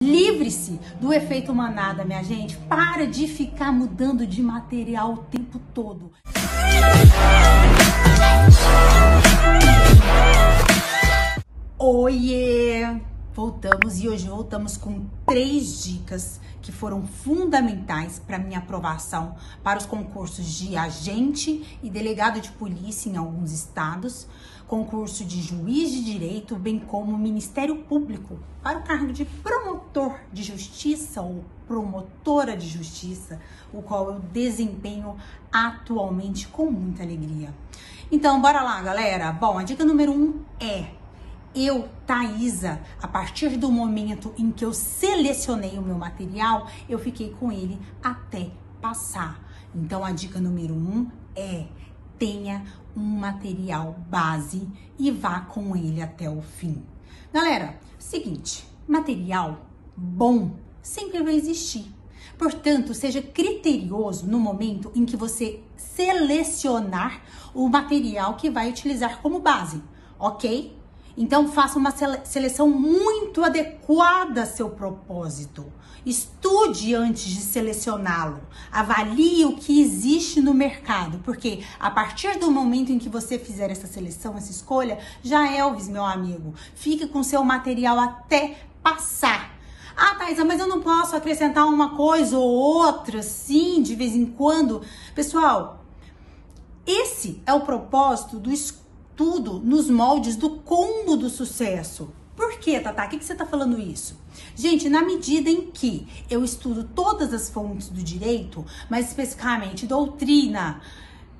Livre-se do efeito manada, minha gente. Para de ficar mudando de material o tempo todo. Oiê! Voltamos e hoje voltamos com 3 dicas que foram fundamentais para minha aprovação para os concursos de agente e delegado de polícia em alguns estados, concurso de juiz de direito, bem como Ministério Público para o cargo de promotor de justiça ou promotora de justiça, o qual eu desempenho atualmente com muita alegria. Então, bora lá, galera. Bom, a dica número 1 é: eu, Thaisa, a partir do momento em que eu selecionei o meu material, eu fiquei com ele até passar. Então, a dica número 1 é: tenha um material base e vá com ele até o fim. Galera, seguinte, material bom sempre vai existir. Portanto, seja criterioso no momento em que você selecionar o material que vai utilizar como base, ok? Então, faça uma seleção muito adequada a seu propósito. Estude antes de selecioná-lo. Avalie o que existe no mercado, porque a partir do momento em que você fizer essa seleção, essa escolha, já é, Elvis, meu amigo. Fique com seu material até passar. Ah, Thaisa, mas eu não posso acrescentar uma coisa ou outra, sim, de vez em quando. Pessoal, esse é o propósito do tudo nos moldes do combo do sucesso. Por quê, Tatá? O que você tá falando isso? Gente, na medida em que eu estudo todas as fontes do direito, mais especificamente doutrina,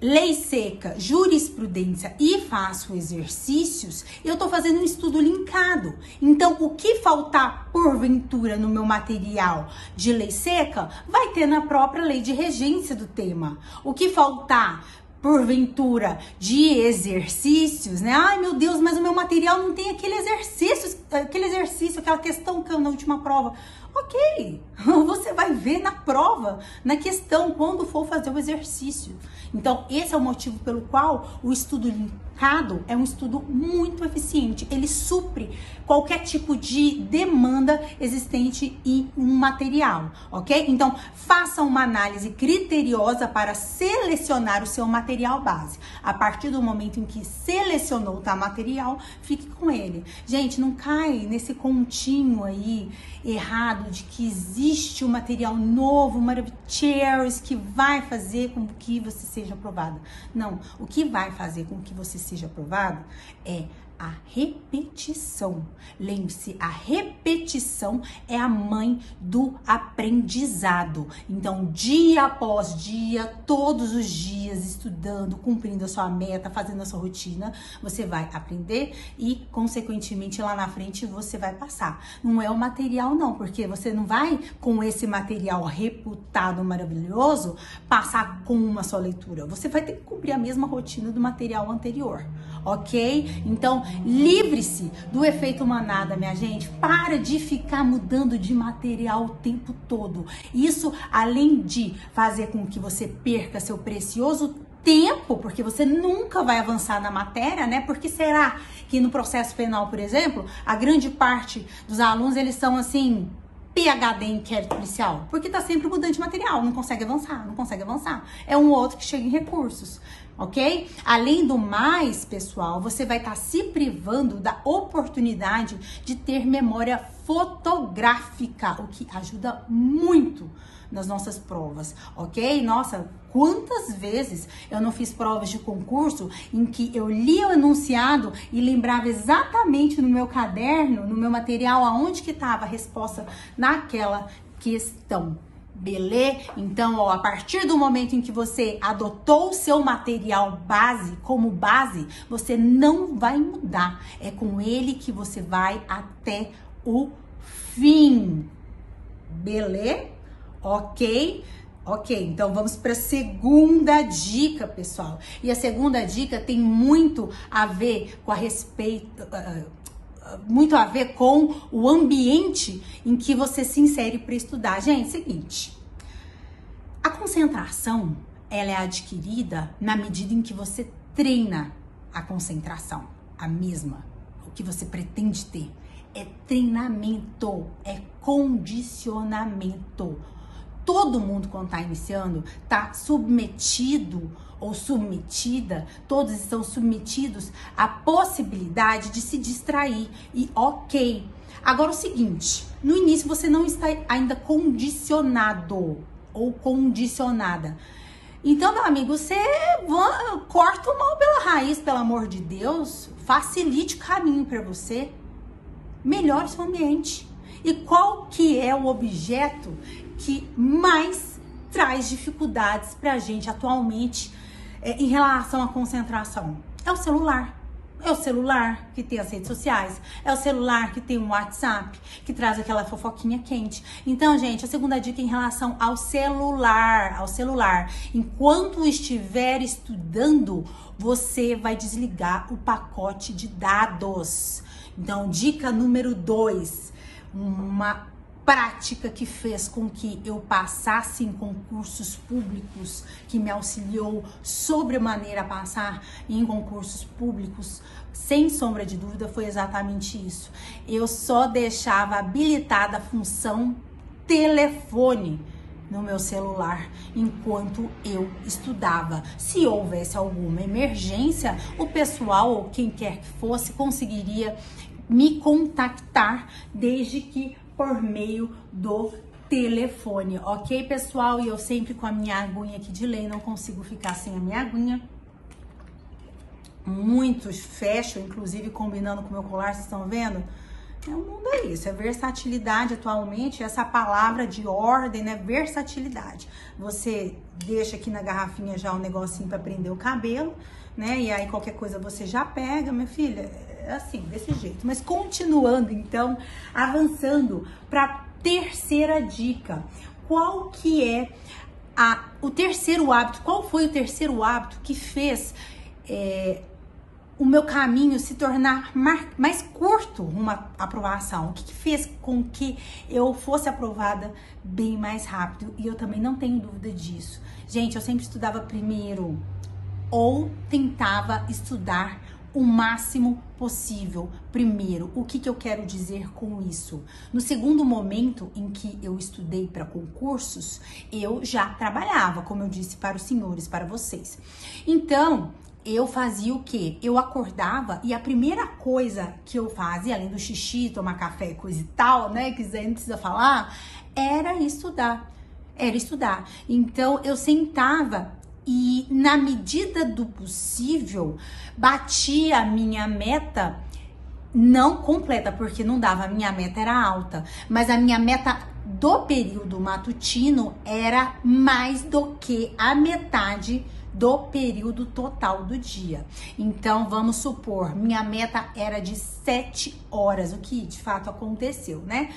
lei seca, jurisprudência e faço exercícios, eu tô fazendo um estudo linkado. Então, o que faltar porventura no meu material de lei seca, vai ter na própria lei de regência do tema. O que faltar porventura de exercícios, né? Ai, meu Deus, mas o meu material não tem aquele exercício, aquela questão que eu na última prova. Ok, você vai ver na prova, na questão, quando for fazer o exercício. Então, esse é o motivo pelo qual o estudo linkado é um estudo muito eficiente. Ele supre qualquer tipo de demanda existente em um material, ok? Então, faça uma análise criteriosa para selecionar o seu material base. A partir do momento em que selecionou o tal material, fique com ele. Gente, não cai nesse continho aí errado de que existe um material novo, Maravicheries, que vai fazer com que você seja aprovado. Não, o que vai fazer com que você seja aprovado é a repetição. Lembre-se, a repetição é a mãe do aprendizado. Então, dia após dia, todos os dias, estudando, cumprindo a sua meta, fazendo a sua rotina, você vai aprender e, consequentemente, lá na frente, você vai passar. Não é o material, não, porque você não vai, com esse material reputado maravilhoso, passar com uma só leitura. Você vai ter que cumprir a mesma rotina do material anterior, ok? Então, livre-se do efeito manada, minha gente. Para de ficar mudando de material o tempo todo. Isso, além de fazer com que você perca seu precioso tempo, porque você nunca vai avançar na matéria, né? Porque será que no processo penal, por exemplo, a grande parte dos alunos, eles são assim, PhD em inquérito policial? Porque tá sempre mudando de material, não consegue avançar, não consegue avançar. É um outro que chega em recursos, ok? Além do mais, pessoal, você vai estar se privando da oportunidade de ter memória fotográfica, o que ajuda muito nas nossas provas, ok? Nossa, quantas vezes eu não fiz provas de concurso em que eu lia o enunciado e lembrava exatamente no meu caderno, no meu material, aonde que estava a resposta naquela questão. Beleza? Então, ó, a partir do momento em que você adotou o seu material base como base, você não vai mudar. É com ele que você vai até o fim. Beleza? Ok? Ok, então vamos para a segunda dica, pessoal. E a segunda dica tem muito a ver com muito a ver com o ambiente em que você se insere para estudar. Gente, seguinte, a concentração, ela é adquirida na medida em que você treina a concentração, a mesma, o que você pretende ter. é treinamento, é condicionamento. Todo mundo, quando tá iniciando, tá submetido ou submetida, todos estão submetidos à possibilidade de se distrair. E ok. Agora o seguinte, no início você não está ainda condicionado ou condicionada. Então, meu amigo, você corta o mal pela raiz, pelo amor de Deus, facilite o caminho para você, melhore seu ambiente. E qual que é o objeto que mais traz dificuldades pra gente atualmente em relação à concentração? É o celular. É o celular que tem as redes sociais, é o celular que tem o WhatsApp, que traz aquela fofoquinha quente. Então, gente, a segunda dica em relação ao celular, enquanto estiver estudando, você vai desligar o pacote de dados. Então, dica número 2, uma prática que fez com que eu passasse em concursos públicos, que me auxiliou sobremaneira a passar em concursos públicos, sem sombra de dúvida, foi exatamente isso. Eu só deixava habilitada a função telefone no meu celular enquanto eu estudava. Se houvesse alguma emergência, o pessoal ou quem quer que fosse conseguiria me contactar, desde que por meio do telefone, ok, pessoal? E eu sempre com a minha aguinha aqui de lei, não consigo ficar sem a minha aguinha. Muitos fecham, inclusive combinando com o meu colar, vocês estão vendo? O mundo é isso, é versatilidade atualmente, essa palavra de ordem, né? Versatilidade. Você deixa aqui na garrafinha já um negocinho para prender o cabelo, né? E aí qualquer coisa você já pega, minha filha. Assim, desse jeito. Mas continuando, então, avançando para terceira dica. Qual que é o terceiro hábito? Qual foi o terceiro hábito que fez o meu caminho se tornar mais curto uma aprovação? O que fez com que eu fosse aprovada bem mais rápido? E eu também não tenho dúvida disso. Gente, eu sempre estudava primeiro ou tentava estudar o máximo possível primeiro. O que eu quero dizer com isso? No segundo momento em que eu estudei para concursos, eu já trabalhava, como eu disse para os senhores, para vocês. Então, eu fazia o quê? Eu acordava e a primeira coisa que eu fazia, além do xixi, tomar café, coisa e tal, né, que você não precisa falar, era estudar. Então, eu sentava e, na medida do possível, batia a minha meta, não completa, porque não dava, a minha meta era alta, mas a minha meta do período matutino era mais do que a metade do período total do dia. Então, vamos supor, minha meta era de 7 horas, o que de fato aconteceu, né?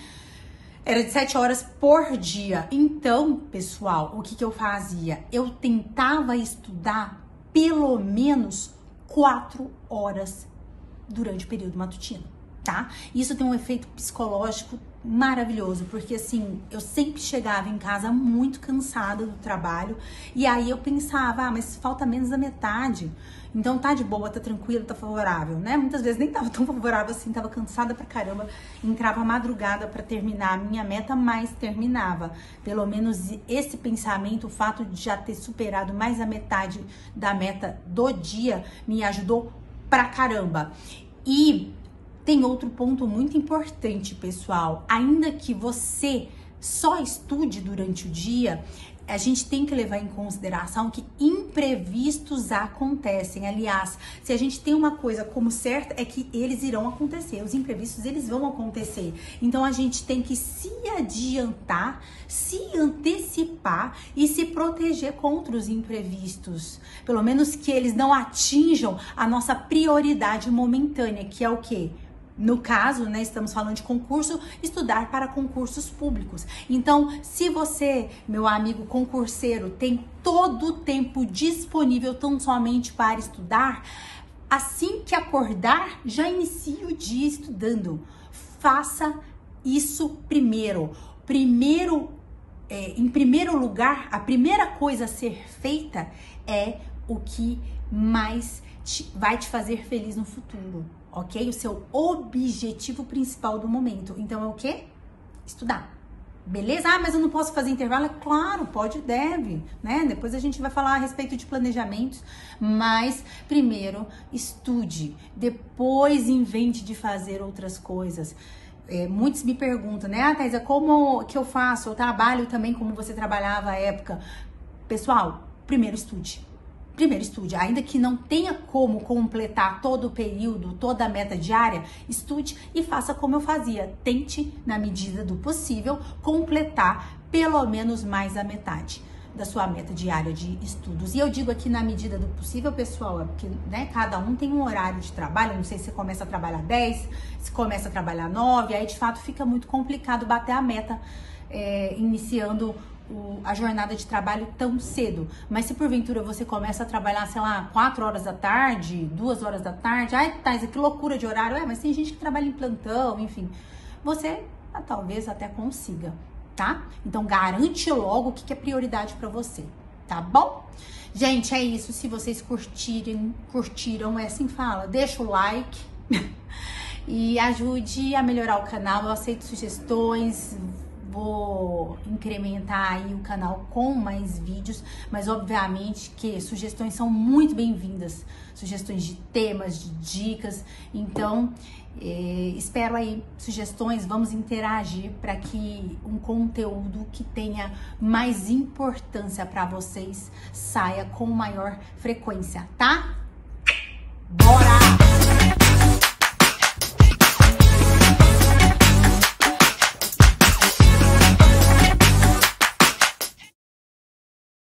Era de 7 horas por dia. Então, pessoal, o que eu fazia? Eu tentava estudar pelo menos 4 horas durante o período matutino, tá? Isso tem um efeito psicológico maravilhoso, porque assim, eu sempre chegava em casa muito cansada do trabalho, e aí eu pensava, mas falta menos da metade, então tá de boa, tá tranquilo, tá favorável, né? Muitas vezes nem tava tão favorável assim, tava cansada pra caramba, entrava madrugada pra terminar a minha meta, mas terminava. Pelo menos esse pensamento, o fato de já ter superado mais a metade da meta do dia, me ajudou pra caramba. E tem outro ponto muito importante, pessoal. Ainda que você só estude durante o dia, a gente tem que levar em consideração que imprevistos acontecem. Aliás, se a gente tem uma coisa como certa, é que eles irão acontecer. Os imprevistos, eles vão acontecer. Então, a gente tem que se adiantar, se antecipar e se proteger contra os imprevistos. Pelo menos que eles não atinjam a nossa prioridade momentânea, que é o quê? No caso, né, estamos falando de concurso, estudar para concursos públicos. Então, se você, meu amigo concurseiro, tem todo o tempo disponível tão somente para estudar, assim que acordar, já inicie o dia estudando. Faça isso primeiro. Em primeiro lugar, a primeira coisa a ser feita é o que mais vai te fazer feliz no futuro. ok? O seu objetivo principal do momento. Então é o quê? Estudar. Beleza? Ah, mas eu não posso fazer intervalo? É claro, pode e deve, né? Depois a gente vai falar a respeito de planejamentos, mas primeiro estude, depois invente de fazer outras coisas. Muitos me perguntam, né? Ah, Thaisa, como que eu faço? Eu trabalho também como você trabalhava à época. Pessoal, primeiro estude. Primeiro estude, ainda que não tenha como completar todo o período, toda a meta diária, estude e faça como eu fazia. Tente, na medida do possível, completar pelo menos mais a metade da sua meta diária de estudos. E eu digo aqui na medida do possível, pessoal, porque né, cada um tem um horário de trabalho, não sei se você começa a trabalhar 10, se começa a trabalhar 9, aí de fato fica muito complicado bater a meta iniciando a jornada de trabalho tão cedo. Mas se porventura você começa a trabalhar, sei lá, 4 horas da tarde, 2 horas da tarde, ai, Thaisa, que loucura de horário, mas tem gente que trabalha em plantão, enfim, você talvez até consiga, tá? Então garante logo o que é prioridade pra você, tá bom? Gente, é isso. Se vocês curtiram, é assim fala, deixa o like e ajude a melhorar o canal. Eu aceito sugestões, vou incrementar aí o canal com mais vídeos, mas obviamente que sugestões são muito bem-vindas, sugestões de temas, de dicas, então espero aí sugestões, vamos interagir para que um conteúdo que tenha mais importância para vocês saia com maior frequência, tá?